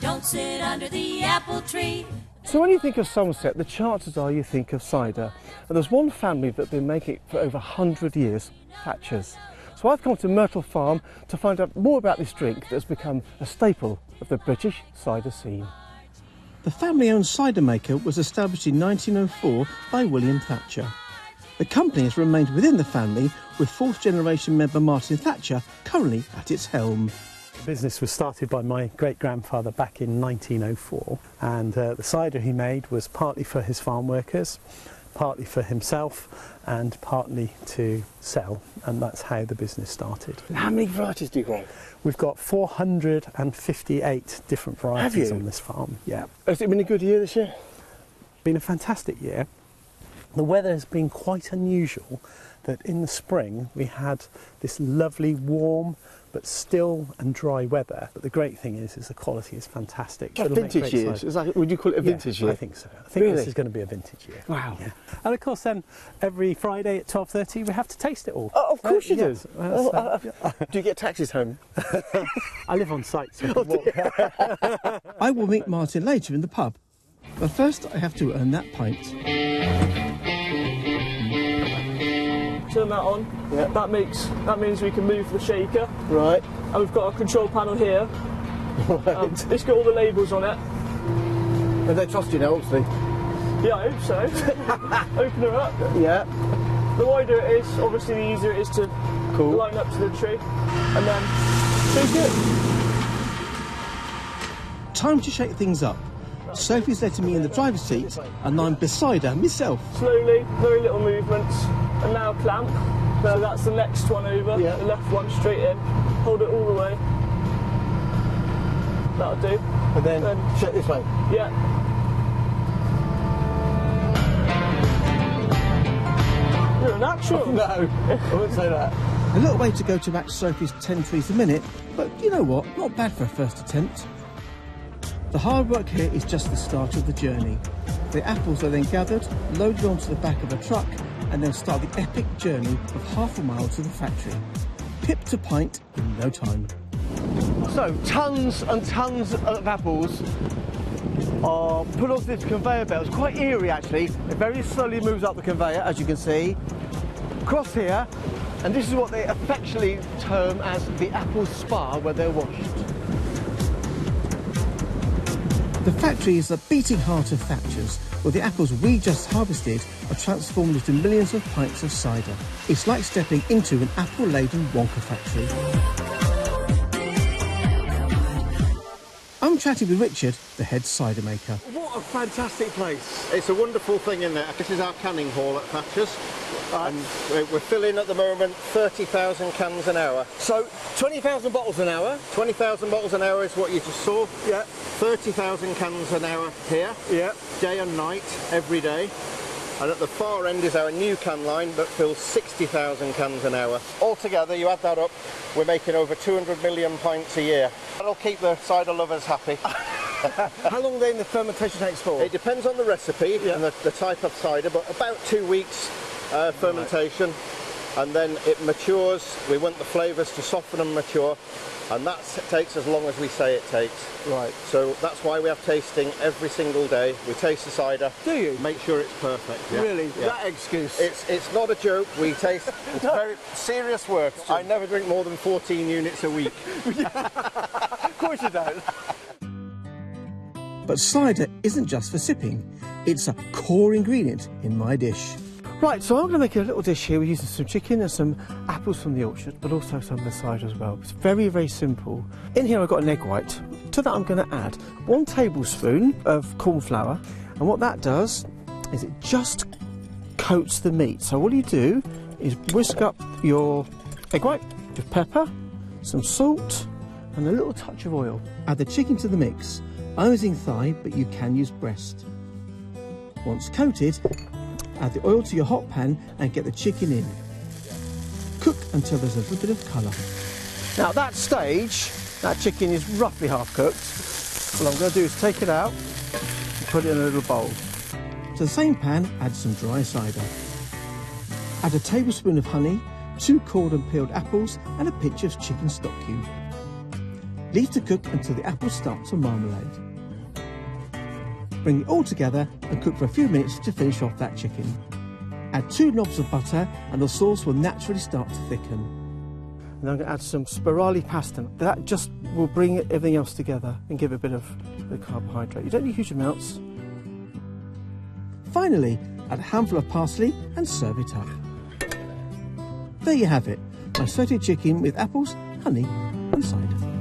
Don't sit under the apple tree. So when you think of Somerset, the chances are you think of cider. And there's one family that's been making it for over 100 years, Thatchers. So I've come to Myrtle Farm to find out more about this drink that has become a staple of the British cider scene. The family-owned cider maker was established in 1904 by William Thatcher. The company has remained within the family, with fourth-generation member Martin Thatcher currently at its helm. The business was started by my great-grandfather back in 1904, and the cider he made was partly for his farm workers, partly for himself, and partly to sell, and that's how the business started. How many varieties do you grow? We've got 458 different varieties on this farm. Yeah. Has it been a good year this year? Been a fantastic year. The weather has been quite unusual, that in the spring we had this lovely warm but still and dry weather. But the great thing is the quality is fantastic. Vintage years? Would you call it a vintage year? I think so. I think this is going to be a vintage year. Wow. Yeah. And of course then, every Friday at 12:30 we have to taste it all. Oh, of course you do. Do you get taxis home? I live on site, so I can walk. I will meet Martin later in the pub. But first I have to earn that pint. Turn that on. Yeah. That means we can move the shaker. Right. And we've got a control panel here. Right. It's got all the labels on it. And they trust you now, obviously. Yeah, I hope so. Open her up. Yeah. The wider it is, obviously the easier it is to line up to the tree. And then shake it. Time to shake things up. Sophie's letting me in the driver's seat, and I'm beside her myself. Slowly, very little movements, and now clamp. So that's the next one over, the left one straight in. Hold it all the way. That'll do. And then shake this way. Yeah. You're a natural. No, I wouldn't say that. A little way to go to match Sophie's 10 trees a minute, but you know what? Not bad for a first attempt. The hard work here is just the start of the journey. The apples are then gathered, loaded onto the back of a truck, and then start the epic journey of half a mile to the factory. Pip to pint in no time. So, tons and tons of apples are put onto this conveyor belt. It's quite eerie actually. It very slowly moves up the conveyor, as you can see. Across here, and this is what they affectionately term as the apple spa, where they're washed. The factory is the beating heart of Thatchers, where the apples we just harvested are transformed into millions of pints of cider. It's like stepping into an apple-laden Wonka factory. I'm chatting with Richard, the head cider maker. What a fantastic place. It's a wonderful thing in there. This is our canning hall at Thatchers. And we're filling at the moment 30,000 cans an hour. So 20,000 bottles an hour? 20,000 bottles an hour is what you just saw. Yeah. 30,000 cans an hour here. Yeah. Day and night, every day. And at the far end is our new can line that fills 60,000 cans an hour. Altogether, you add that up, we're making over 200 million pints a year. That'll keep the cider lovers happy. How long then the fermentation takes for? It depends on the recipe and the type of cider, but about 2 weeks fermentation, and then it matures. We want the flavours to soften and mature, and that takes as long as we say it takes. Right. So that's why we have tasting every single day. We taste the cider. Do you? Make sure it's perfect. Yeah. Really? Yeah. That excuse? It's not a joke. We taste. It's very serious work. I never drink more than 14 units a week. Of course you don't. But cider isn't just for sipping. It's a core ingredient in my dish. Right, so I'm going to make a little dish here. We're using some chicken and some apples from the orchard, but also some of the cider as well. It's very, very simple. In here I've got an egg white. To that I'm going to add 1 tablespoon of corn flour, and what that does is it just coats the meat. So all you do is whisk up your egg white with pepper, some salt, and a little touch of oil. Add the chicken to the mix. I'm using thigh, but you can use breast. Once coated, add the oil to your hot pan and get the chicken in. Cook until there's a little bit of colour. Now at that stage, that chicken is roughly half cooked. What I'm going to do is take it out and put it in a little bowl. To the same pan, add some dry cider. Add a tablespoon of honey, 2 cored and peeled apples and a pinch of chicken stock cube. Leave to cook until the apples start to marmalade. Bring it all together and cook for a few minutes to finish off that chicken. Add 2 knobs of butter and the sauce will naturally start to thicken. And I'm going to add some spirali pasta. That just will bring everything else together and give it a bit of the carbohydrate. You don't need huge amounts. Finally, add a handful of parsley and serve it up. There you have it, my sautéed chicken with apples, honey and cider.